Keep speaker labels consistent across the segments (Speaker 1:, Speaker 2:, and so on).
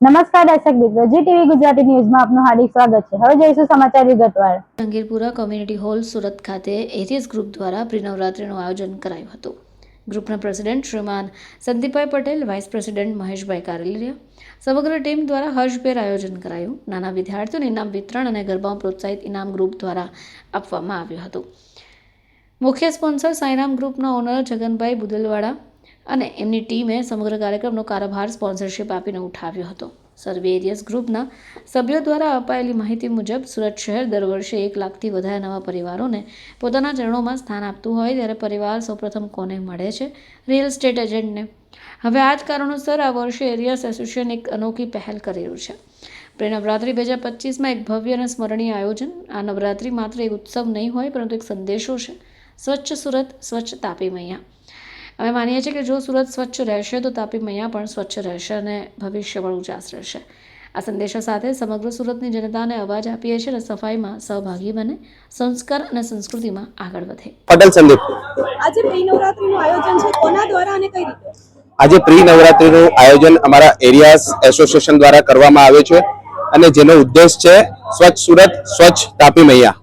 Speaker 1: નમસ્કાર દર્શક મિત્રો, જી ટીવી ગુજરાતી ન્યૂઝમાં આપનું હાર્દિક સ્વાગત છે। હવે જોઈશું સમાચાર વિગતવાર।
Speaker 2: જંગીરપુરા કોમ્યુનિટી હોલ સુરત ખાતે એરિયસ ગ્રુપ દ્વારા પ્રી-નવરાત્રિનું આયોજન કરાયું હતું। ગ્રુપના પ્રેસિડેન્ટ શ્રીમાન સંદીપભાઈ પટેલ, વાઇસ પ્રેસિડેન્ટ મહેશભાઈ કારેલિયા, સમગ્ર ટીમ દ્વારા હર્ષભેર આયોજન કરાયું। નાના વિદ્યાર્થીઓને ઇનામ વિતરણ અને ગરબામાં પ્રોત્સાહિત ઇનામ ગ્રુપ દ્વારા આપવામાં આવ્યું હતું। મુખ્ય સ્પોન્સર સાઈરામ ગ્રુપના ઓનર જગનભાઈ બુદલવાડા અને એમની ટીમે સમગ્ર કાર્યક્રમનો કારોબાર સ્પોન્સરશિપ આપીને ઉઠાવ્યો હતો। સર્વે એરિયસ ગ્રુપના સભ્યો દ્વારા અપાયેલી માહિતી મુજબ સુરત શહેર દર વર્ષે 1 લાખથી વધારે નવા પરિવારોને પોતાના ચરણોમાં સ્થાન આપતું હોય ત્યારે પરિવાર સૌપ્રથમ કોને મળે છે? રિયલ એસ્ટેટ એજન્ટને। હવે આ જ કારણોસર આ વર્ષે એરિયસ એસોસિએશન એક અનોખી પહેલ કરી રહ્યું છે। પ્રી-નવરાત્રિ 2025માં એક ભવ્ય અને સ્મરણીય આયોજન। આ નવરાત્રિ માત્ર એક ઉત્સવ નહીં હોય પરંતુ એક સંદેશો છે। સ્વચ્છ સુરત, સ્વચ્છ તાપી મૈયા। અમે માનીએ છીએ કે જો સુરત સ્વચ્છ રહેશે તો તાપી મૈયા પણ સ્વચ્છ રહેશે અને ભવિષ્ય પણ ઉજાસ રહેશે। આ સંદેશા સાથે સમગ્ર સુરતની જનતાને અવાજ આપીએ છીએ અને સફાઈમાં સહભાગી બને, સંસ્કાર અને સંસ્કૃતિમાં આગળ વધે।
Speaker 3: પટેલ સંદીપ,
Speaker 4: આજે પ્રી નવરાત્રીનું આયોજન છે, કોના દ્વારા અને કઈ રીતે?
Speaker 3: આજે પ્રી નવરાત્રીનું આયોજન અમારા એરિયાસ એસોસિએશન દ્વારા કરવામાં આવે છે અને જેનો ઉદ્દેશ છે સ્વચ્છ સુરત, સ્વચ્છ તાપી મૈયા।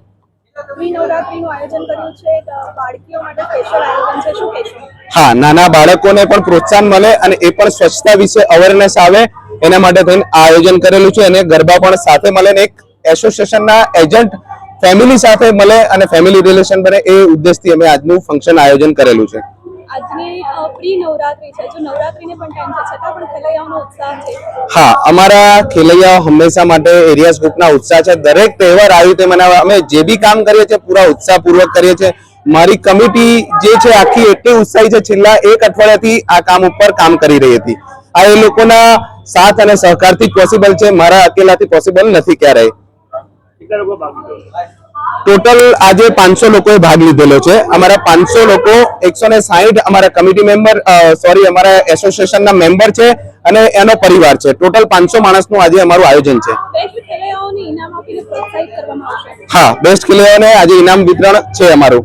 Speaker 4: પ્રી નવરાત્રીનું આયોજન કર્યું છે, બાળકીઓ માટે સ્પેશિયલ આયોજન છે, શું કહેશો?
Speaker 3: હા, નાના બાળકોને પણ પ્રોત્સાહન મળે અને એ પણ સ્વચ્છતા વિશે અવેરનેસ આવે એના માટે થઈને આ આયોજન કરેલું છે અને ગરબા પણ સાથે મળે ને એક એસોસિએશનના એજન્ટ ફેમિલી સાથે મળે અને ફેમિલી રિલેશન બને એ ઉદ્દેશથી અમે આજનું ફંક્શન આયોજન કરેલું છે।
Speaker 4: આજની પ્રી નવરાત્રી છે, જો નવરાત્રીને પણ ટાઈમ છે છતાં પણ ખેલૈયાઓનો ઉત્સાહ છે।
Speaker 3: હા, અમારા ખેલૈયાઓ હંમેશા માટે એરિયાસ ગ્રુપના ઉત્સાહ છે। દરેક તહેવાર આવી રીતે મનાવવા અમે જે બી કામ કરીએ છીએ પૂરા ઉત્સાહપૂર્વક કરીએ છીએ। મારી કમિટી જે છે આખી એટલી ઉત્સાહી છે, છેલ્લા 1 અઠવાડિયાથી આ કામ ઉપર કામ કરી રહી હતી। આ એ લોકોના સાથ અને સહકારથી પોસિબલ છે, મારા અકેલાથી પોસિબલ નથી ક્યારેય। ટોટલ આજે 500 લોકોએ ભાગ લીધેલો છે। અમારા 500 લોકો 160 અમારા કમિટી મેમ્બર અમારા એસોસિએશનના મેમ્બર છે અને એનો પરિવાર છે। ટોટલ 500 માણસનું આજે અમારું આયોજન છે।
Speaker 4: બેસ્ટ ખેલૈયાઓને ઇનામ આપીને પ્રોત્સાહિત કરવામાં આવશે।
Speaker 3: હા, બેસ્ટ ખેલૈયાઓને આજે ઇનામ વિતરણ છે અમારું।